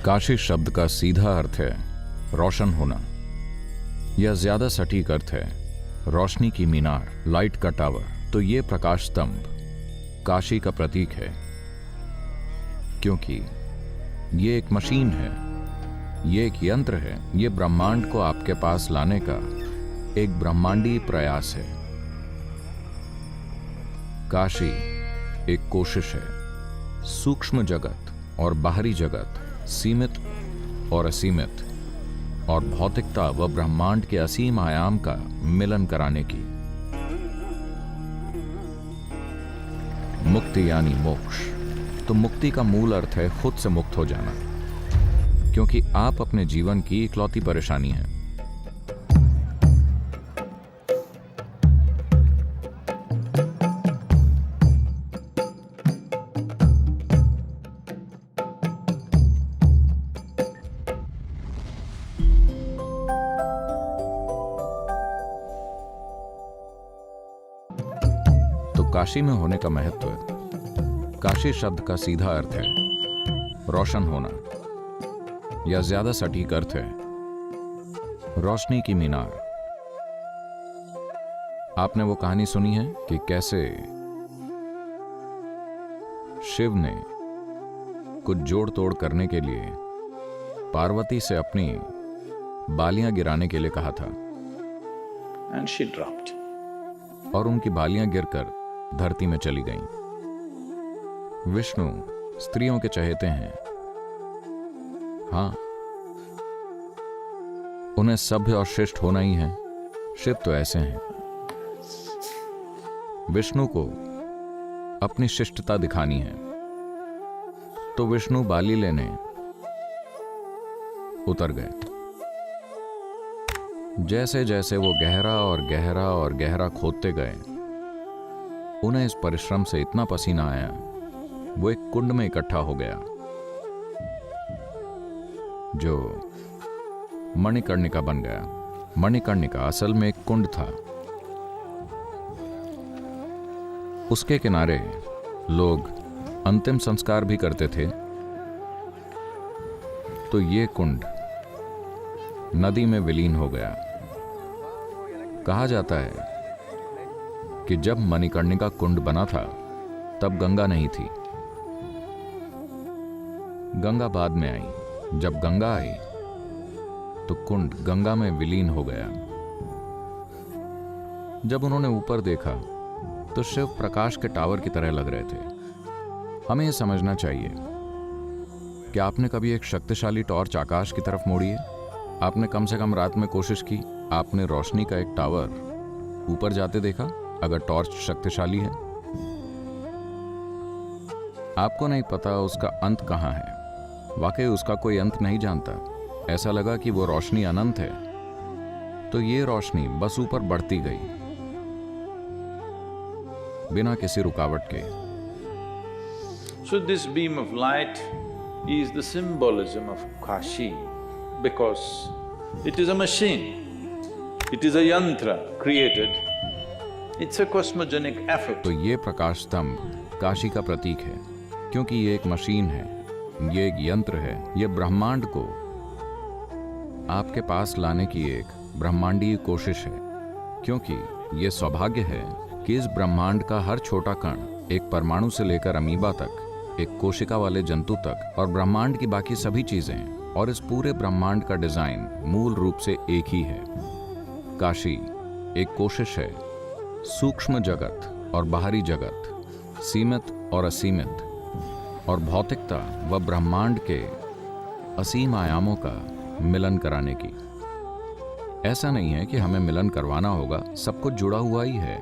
काशी शब्द का सीधा अर्थ है रोशन होना, या ज्यादा सटीक अर्थ है रोशनी की मीनार, लाइट का टावर। तो ये प्रकाश स्तंभ काशी का प्रतीक है, क्योंकि ये एक मशीन है, ये एक यंत्र है, ये ब्रह्मांड को आपके पास लाने का एक ब्रह्मांडीय प्रयास है। काशी एक कोशिश है, सूक्ष्म जगत और बाहरी जगत, सीमित और असीमित, और भौतिकता व ब्रह्मांड के असीम आयाम का मिलन कराने की। मुक्ति यानी मोक्ष। तो मुक्ति का मूल अर्थ है खुद से मुक्त हो जाना, क्योंकि आप अपने जीवन की इकलौती परेशानी है। काशी में होने का महत्व। काशी शब्द का सीधा अर्थ है रोशन होना, या ज्यादा सटीक अर्थ है रोशनी की मीनार। आपने वो कहानी सुनी है कि कैसे शिव ने कुछ जोड़ तोड़ करने के लिए पार्वती से अपनी बालियां गिराने के लिए कहा था, And she dropped. और उनकी बालियां गिरकर धरती में चली गईं। विष्णु स्त्रियों के चहेते हैं, हाँ, उन्हें सभ्य और शिष्ट होना ही है। शिव तो ऐसे हैं। विष्णु को अपनी शिष्टता दिखानी है, तो विष्णु बाली लेने उतर गए। जैसे जैसे वो गहरा और गहरा और गहरा खोदते गए, उन्हें इस परिश्रम से इतना पसीना आया, वो एक कुंड में इकट्ठा हो गया, जो मणिकर्णिका बन गया। मणिकर्णिका असल में एक कुंड था। उसके किनारे लोग अंतिम संस्कार भी करते थे। तो ये कुंड नदी में विलीन हो गया। कहा जाता है कि जब मणिकर्णिका कुंड बना था, तब गंगा नहीं थी। गंगा बाद में आई। जब गंगा आई तो कुंड गंगा में विलीन हो गया। जब उन्होंने ऊपर देखा तो शिव प्रकाश के टावर की तरह लग रहे थे। हमें यह समझना चाहिए कि आपने कभी एक शक्तिशाली टॉर्च आकाश की तरफ मोड़ी है? आपने कम से कम रात में कोशिश की, आपने रोशनी का एक टावर ऊपर जाते देखा? अगर टॉर्च शक्तिशाली है, आपको नहीं पता उसका अंत कहां है। वाकई उसका कोई अंत नहीं जानता। ऐसा लगा कि वो रोशनी अनंत है, तो ये रोशनी बस ऊपर बढ़ती गई बिना किसी रुकावट के। So this beam of light is the symbolism of Kashi because it is a machine, it is a yantra created. It's a cosmogenic effort. तो ये प्रकाश स्तंभ काशी का प्रतीक है, क्योंकि ये एक मशीन है, ये एक यंत्र है, ये ब्रह्मांड को आपके पास लाने की एक ब्रह्मांडीय कोशिश है। क्योंकि ये सौभाग्य है कि इस ब्रह्मांड का हर छोटा कण, एक परमाणु से लेकर अमीबा तक, एक कोशिका वाले जंतु तक, और ब्रह्मांड की बाकी सभी चीजें, और इस पूरे ब्रह्मांड का डिजाइन मूल रूप से एक ही है। काशी एक कोशिश है, सूक्ष्म जगत और बाहरी जगत, सीमित और असीमित, और भौतिकता व ब्रह्मांड के असीम आयामों का मिलन कराने की। ऐसा नहीं है कि हमें मिलन करवाना होगा, सब कुछ जुड़ा हुआ ही है।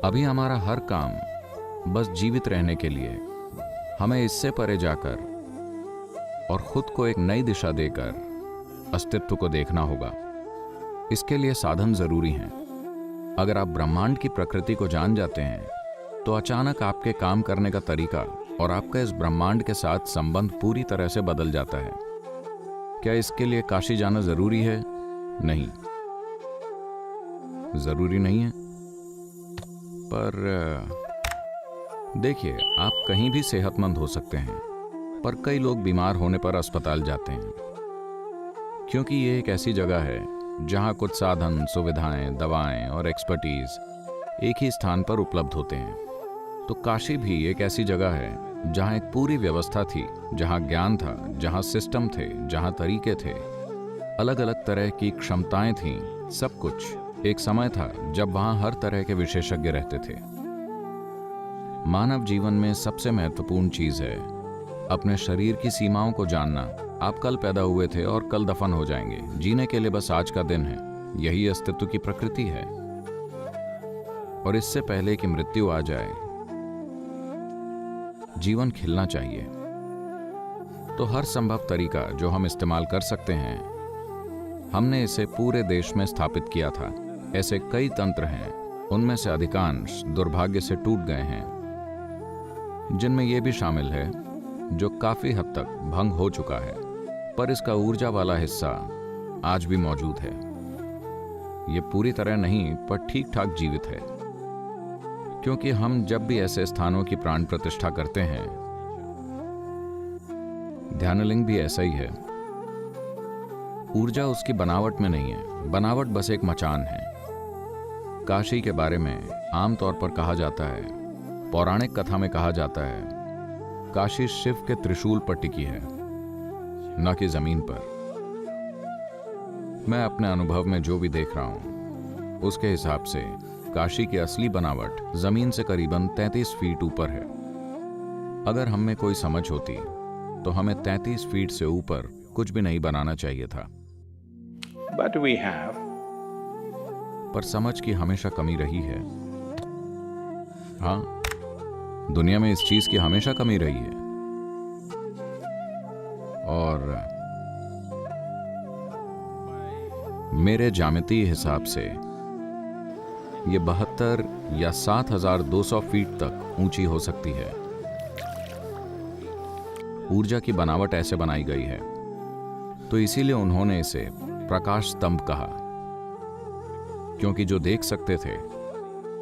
अभी हमारा हर काम बस जीवित रहने के लिए, हमें इससे परे जाकर और खुद को एक नई दिशा देकर अस्तित्व को देखना होगा। इसके लिए साधन जरूरी हैं। अगर आप ब्रह्मांड की प्रकृति को जान जाते हैं, तो अचानक आपके काम करने का तरीका और आपका इस ब्रह्मांड के साथ संबंध पूरी तरह से बदल जाता है। क्या इसके लिए काशी जाना जरूरी है? नहीं, जरूरी नहीं है। पर देखिए, आप कहीं भी सेहतमंद हो सकते हैं, पर कई लोग बीमार होने पर अस्पताल जाते हैं, क्योंकि ये एक ऐसी जगह है जहां कुछ साधन, सुविधाएं, दवाएं और एक्सपर्टीज एक ही स्थान पर उपलब्ध होते हैं। तो काशी भी एक ऐसी जगह है जहां एक पूरी व्यवस्था थी, जहां ज्ञान था, जहां सिस्टम थे, जहां तरीके थे, अलग अलग तरह की क्षमताएं थीं, सब कुछ। एक समय था जब वहां हर तरह के विशेषज्ञ रहते थे। मानव जीवन में सबसे महत्वपूर्ण चीज है अपने शरीर की सीमाओं को जानना। आप कल पैदा हुए थे और कल दफन हो जाएंगे। जीने के लिए बस आज का दिन है। यही अस्तित्व की प्रकृति है। और इससे पहले कि मृत्यु आ जाए, जीवन खिलना चाहिए। तो हर संभव तरीका जो हम इस्तेमाल कर सकते हैं, हमने इसे पूरे देश में स्थापित किया था। ऐसे कई तंत्र हैं, उनमें से अधिकांश दुर्भाग्य से टूट गए हैं, जिनमें यह भी शामिल है जो काफी हद तक भंग हो चुका है, पर इसका ऊर्जा वाला हिस्सा आज भी मौजूद है। यह पूरी तरह नहीं, पर ठीक ठाक जीवित है, क्योंकि हम जब भी ऐसे स्थानों की प्राण प्रतिष्ठा करते हैं, ध्यानलिंग भी ऐसा ही है। ऊर्जा उसकी बनावट में नहीं है, बनावट बस एक मचान है। काशी के बारे में आमतौर पर कहा जाता है, पौराणिक कथा में कहा जाता है, काशी शिव के त्रिशूल पर टिकी है, न कि जमीन पर। मैं अपने अनुभव में जो भी देख रहा हूं, उसके हिसाब से काशी की असली बनावट जमीन से करीबन 33 फीट ऊपर है। अगर हम में कोई समझ होती तो हमें 33 फीट से ऊपर कुछ भी नहीं बनाना चाहिए था। But we have. पर समझ की हमेशा कमी रही है। हाँ, दुनिया में इस चीज की हमेशा कमी रही है। और मेरे ज्यामितीय हिसाब से ये 72 या 7,200 फीट तक ऊंची हो सकती है। ऊर्जा की बनावट ऐसे बनाई गई है, तो इसीलिए उन्होंने इसे प्रकाश स्तंभ कहा, क्योंकि जो देख सकते थे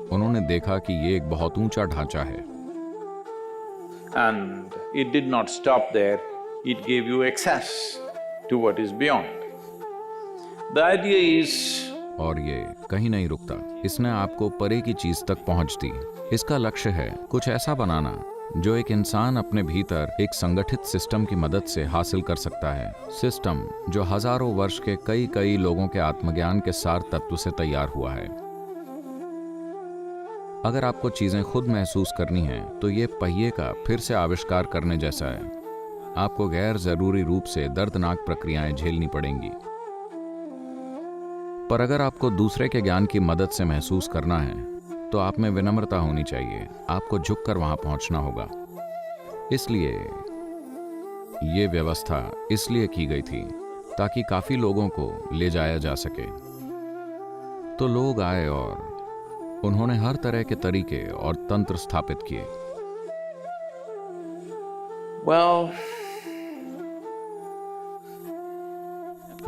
उन्होंने देखा कि ये एक बहुत ऊंचा ढांचा है। And it did not stop there, it gave you access to what is beyond. The idea is… और ये कहीं नहीं रुकता, इसने आपको परे की चीज तक पहुंच दी। इसका लक्ष्य है कुछ ऐसा बनाना जो एक इंसान अपने भीतर एक संगठित सिस्टम की मदद से हासिल कर सकता है। सिस्टम जो हजारों वर्ष के कई लोगों के आत्मज्ञान के सार तत्व से तैयार हुआ है। अगर आपको चीजें खुद महसूस करनी है तो ये पहिए का फिर से आविष्कार करने जैसा है। आपको गैर जरूरी रूप से दर्दनाक प्रक्रियाएं झेलनी पड़ेंगी। पर अगर आपको दूसरे के ज्ञान की मदद से महसूस करना है तो आप में विनम्रता होनी चाहिए। आपको झुककर वहां पहुंचना होगा। इसलिए ये व्यवस्था इसलिए की गई थी ताकि काफी लोगों को ले जाया जा सके। तो लोग आए और उन्होंने हर तरह के तरीके और तंत्र स्थापित किए। Well,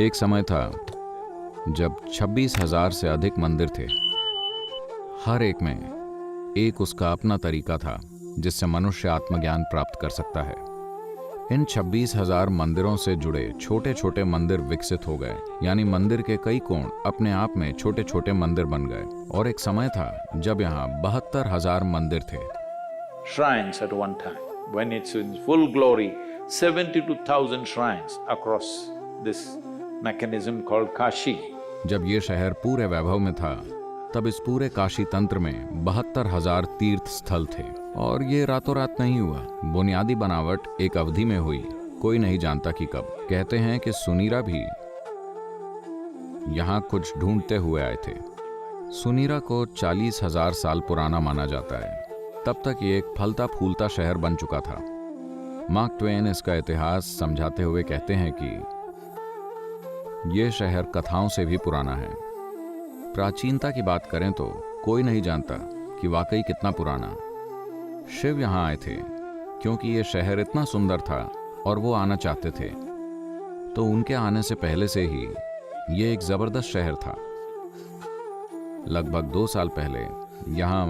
एक समय था जब 26,000 से अधिक मंदिर थे। हर एक में एक उसका अपना तरीका था जिससे मनुष्य आत्मज्ञान प्राप्त कर सकता है। इन 26,000 मंदिरों से जुड़े छोटे छोटे मंदिर विकसित हो गए, यानी मंदिर के कई कोण अपने आप में छोटे छोटे मंदिर बन गए। और एक समय था जब यहाँ 72,000 मंदिर थे। shrines at one time, when it's in full glory, 72,000 shrines across this mechanism called Kashi. जब ये शहर पूरे वैभव में था, तब इस पूरे काशी तंत्र में 72,000 तीर्थ स्थल थे। और ये रातों रात नहीं हुआ। बुनियादी बनावट एक अवधि में हुई, कोई नहीं जानता कि कब। कहते हैं कि सुनीरा भी यहाँ कुछ ढूंढते हुए आए थे। सुनीरा को 40,000 साल पुराना माना जाता है। तब तक ये एक फलता फूलता शहर बन चुका था। मार्क ट्वेन इसका इतिहास समझाते हुए कहते हैं कि ये शहर कथाओं से भी पुराना है। प्राचीनता की बात करें तो कोई नहीं जानता कि वाकई कितना पुराना। शिव यहाँ आए थे क्योंकि ये शहर इतना सुंदर था और वो आना चाहते थे। तो उनके आने से पहले से ही ये एक जबरदस्त शहर था। लगभग 2 साल पहले यहाँ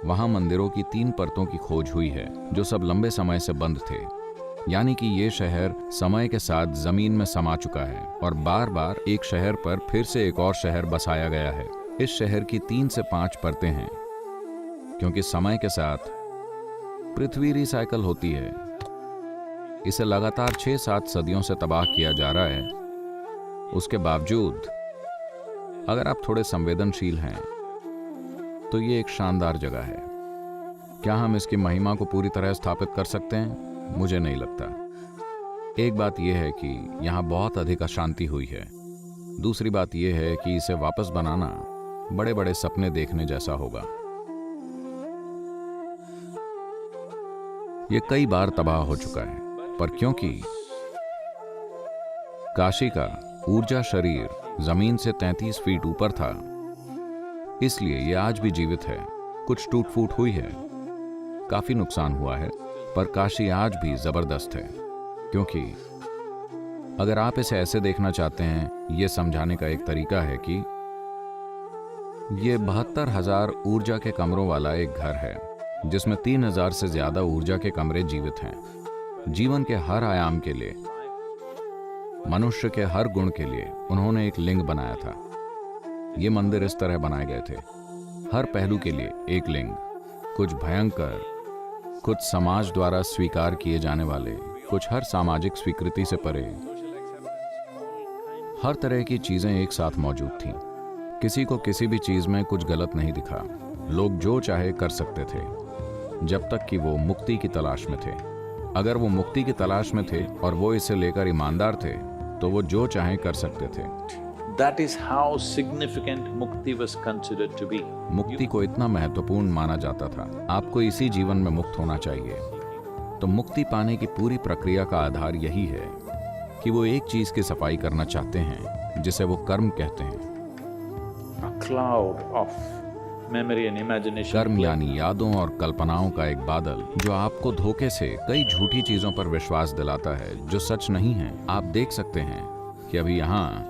वहाँ मंदिरों की 3 परतों की खोज हुई है, जो सब लंबे समय से बंद थे। यानी कि ये शहर समय के साथ जमीन में समा चुका है और बार बार एक शहर पर फिर से एक और शहर बसाया गया है। इस शहर की 3 से 5 परतें हैं, क्योंकि समय के साथ पृथ्वी रिसाइकल होती है। इसे लगातार 6-7 सदियों से तबाह किया जा रहा है। उसके बावजूद अगर आप थोड़े संवेदनशील हैं तो ये एक शानदार जगह है। क्या हम इसकी महिमा को पूरी तरह स्थापित कर सकते हैं? मुझे नहीं लगता। एक बात यह है कि यहाँ बहुत अधिक अशांति हुई है। दूसरी बात यह है कि इसे वापस बनाना बड़े बड़े सपने देखने जैसा होगा। ये कई बार तबाह हो चुका है, पर क्योंकि काशी का ऊर्जा शरीर जमीन से 33 फीट ऊपर था, इसलिए यह आज भी जीवित है। कुछ टूट फूट हुई है, काफी नुकसान हुआ है, पर काशी आज भी जबरदस्त है। क्योंकि अगर आप इसे ऐसे देखना चाहते हैं, यह समझाने का एक तरीका है कि यह 72,000 ऊर्जा के कमरों वाला एक घर है, जिसमें 3,000 से ज्यादा ऊर्जा के कमरे जीवित हैं। जीवन के हर आयाम के लिए, मनुष्य के हर गुण के लिए उन्होंने एक लिंग बनाया था। ये मंदिर इस तरह बनाए गए थे, हर पहलू के लिए एक लिंग, कुछ भयंकर, कुछ समाज द्वारा स्वीकार किए जाने वाले, कुछ हर सामाजिक स्वीकृति से परे। हर तरह की चीजें एक साथ मौजूद थीं। किसी को किसी भी चीज में कुछ गलत नहीं दिखा। लोग जो चाहे कर सकते थे, जब तक कि वो मुक्ति की तलाश में थे। अगर वो मुक्ति की तलाश में थे और वो इसे लेकर ईमानदार थे, तो वो जो चाहे कर सकते थे। That is how significant mukti was considered to be. मुक्ति को इतना महत्वपूर्ण माना जाता था। आपको इसी जीवन में मुक्त होना चाहिए। तो मुक्ति पाने की पूरी प्रक्रिया का आधार यही है कि वो एक चीज की सफाई करना चाहते हैं, जिसे वो कर्म कहते हैं। A cloud of memory and imagination. कर्म यानी यादों और कल्पनाओं का एक बादल, जो आपको धोखे से कई झूठी चीजों पर विश्वास दिलाता है जो सच नहीं है। आप देख सकते हैं कि अभी यहाँ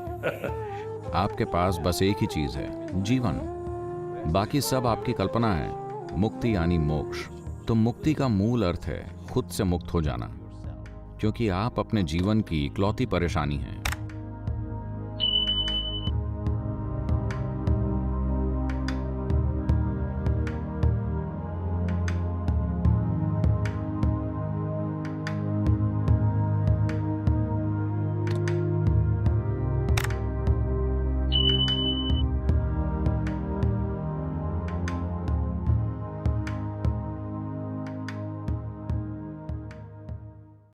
आपके पास बस एक ही चीज है, जीवन। बाकी सब आपकी कल्पना है। मुक्ति यानी मोक्ष। तो मुक्ति का मूल अर्थ है खुद से मुक्त हो जाना, क्योंकि आप अपने जीवन की इकलौती परेशानी हैं।